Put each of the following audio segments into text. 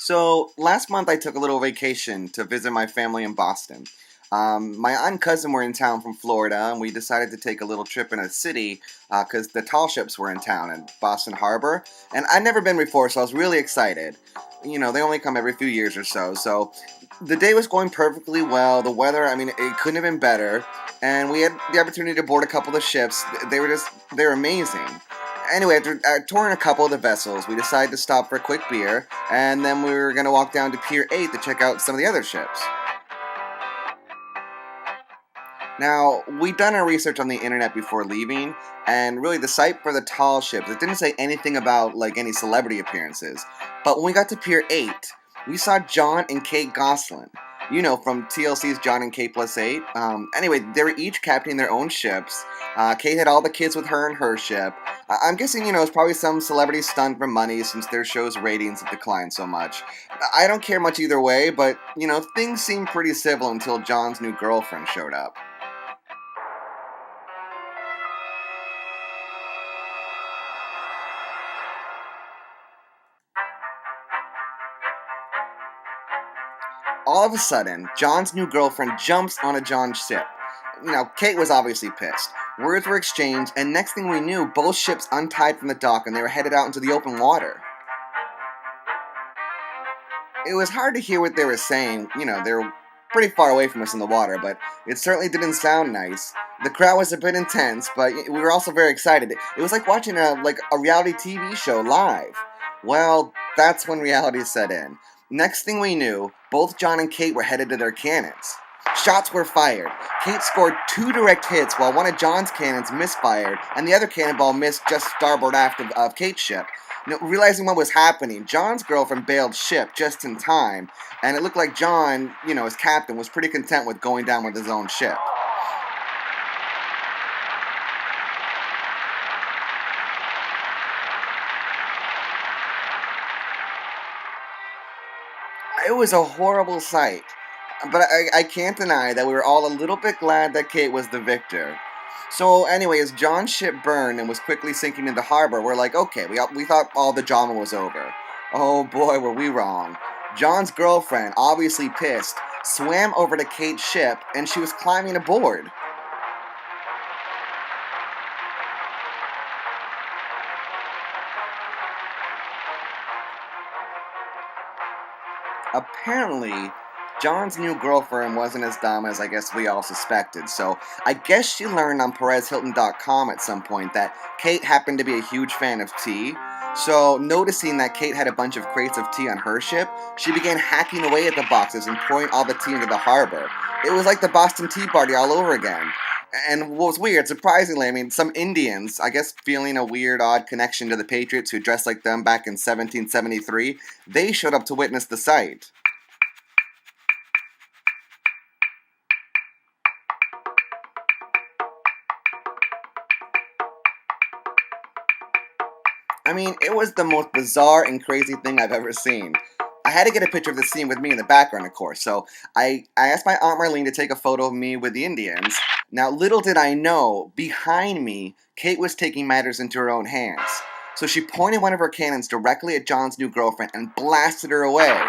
So last month I took a little vacation to visit my family in Boston. My aunt and cousin were in town from Florida, and we decided to take a little trip in a city because the tall ships were in town in Boston Harbor. And I'd never been before, so I was really excited. You know, they only come every few years or so. So the day was going perfectly well. The weather, I mean, it couldn't have been better. And we had the opportunity to board a couple of the ships. They were amazing. Anyway, after touring a couple of the vessels, we decided to stop for a quick beer, and then we were going to walk down to Pier 8 to check out some of the other ships. Now, we'd done our research on the internet before leaving, and really the site for the tall ships, it didn't say anything about, like, any celebrity appearances. But when we got to Pier 8, we saw Jon and Kate Gosselin. You know, from TLC's Jon and Kate plus 8. Anyway, they were each captaining their own ships. Kate had all the kids with her in her ship. I'm guessing, you know, it's probably some celebrity stunt for money since their show's ratings have declined so much. I don't care much either way, but, you know, things seemed pretty civil until Jon's new girlfriend showed up. All of a sudden, Jon's new girlfriend jumps onto Jon's ship. You know, Kate was obviously pissed. Words were exchanged, and next thing we knew, both ships untied from the dock and they were headed out into the open water. It was hard to hear what they were saying. You know, they were pretty far away from us in the water, but it certainly didn't sound nice. The crowd was a bit intense, but we were also very excited. It was like watching a reality TV show live. Well, that's when reality set in. Next thing we knew, both Jon and Kate were headed to their cannons. Shots were fired. Kate scored 2 direct hits while one of Jon's cannons misfired, and the other cannonball missed just starboard aft of Kate's ship. You know, realizing what was happening, Jon's girlfriend bailed ship just in time, and it looked like Jon, you know, as captain, was pretty content with going down with his own ship. It was a horrible sight, but I can't deny that we were all a little bit glad that Kate was the victor. So anyway, as Jon's ship burned and was quickly sinking into harbor, we're like, okay, we thought all the drama was over. Oh boy, were we wrong. Jon's girlfriend, obviously pissed, swam over to Kate's ship, and she was climbing aboard. Apparently, Jon's new girlfriend wasn't as dumb as I guess we all suspected, so I guess she learned on PerezHilton.com at some point that Kate happened to be a huge fan of tea. So, noticing that Kate had a bunch of crates of tea on her ship, she began hacking away at the boxes and pouring all the tea into the harbor. It was like the Boston Tea Party all over again. And what was weird, surprisingly, I mean, some Indians, I guess feeling a weird, odd connection to the Patriots who dressed like them back in 1773, they showed up to witness the sight. I mean, it was the most bizarre and crazy thing I've ever seen. I had to get a picture of the scene with me in the background, of course, so I asked my Aunt Marlene to take a photo of me with the Indians. Now, little did I know, behind me, Kate was taking matters into her own hands. So she pointed one of her cannons directly at Jon's new girlfriend and blasted her away.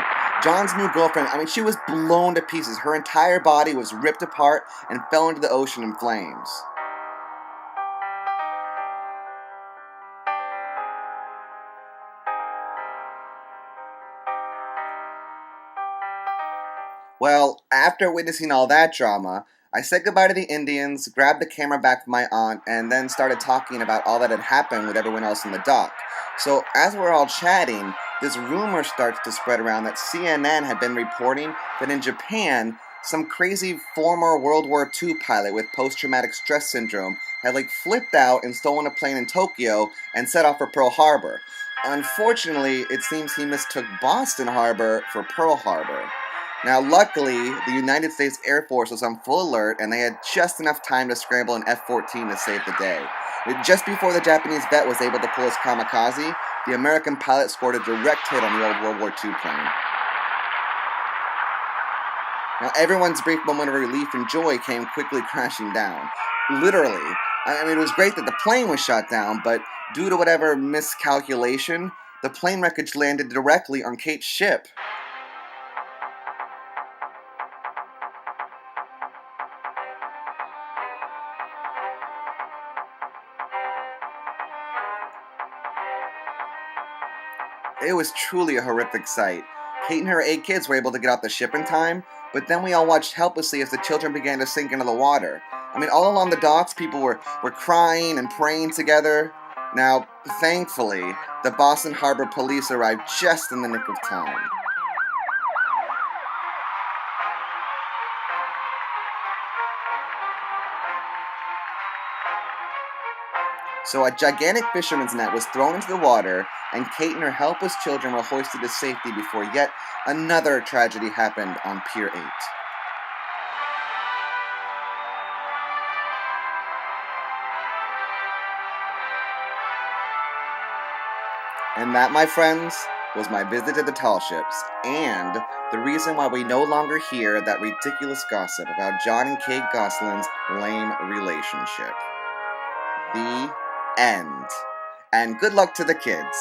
Jon's new girlfriend, I mean, she was blown to pieces. Her entire body was ripped apart and fell into the ocean in flames. Well, after witnessing all that drama, I said goodbye to the Indians, grabbed the camera back from my aunt, and then started talking about all that had happened with everyone else in the dock. So, as we're all chatting, this rumor starts to spread around that CNN had been reporting that in Japan, some crazy former World War II pilot with post-traumatic stress syndrome had flipped out and stolen a plane in Tokyo and set off for Pearl Harbor. Unfortunately, it seems he mistook Boston Harbor for Pearl Harbor. Now, luckily, the United States Air Force was on full alert, and they had just enough time to scramble an F-14 to save the day. Just before the Japanese vet was able to pull his kamikaze, the American pilot scored a direct hit on the old World War II plane. Now, everyone's brief moment of relief and joy came quickly crashing down. Literally. I mean, it was great that the plane was shot down, but due to whatever miscalculation, the plane wreckage landed directly on Kate's ship. It was truly a horrific sight. Kate and her 8 kids were able to get off the ship in time, but then we all watched helplessly as the children began to sink into the water. I mean, all along the docks, people were crying and praying together. Now, thankfully, the Boston Harbor Police arrived just in the nick of time. So a gigantic fisherman's net was thrown into the water, and Kate and her helpless children were hoisted to safety before yet another tragedy happened on Pier 8. And that, my friends, was my visit to the tall ships, and the reason why we no longer hear that ridiculous gossip about Jon and Kate Gosselin's lame relationship. The end. And good luck to the kids.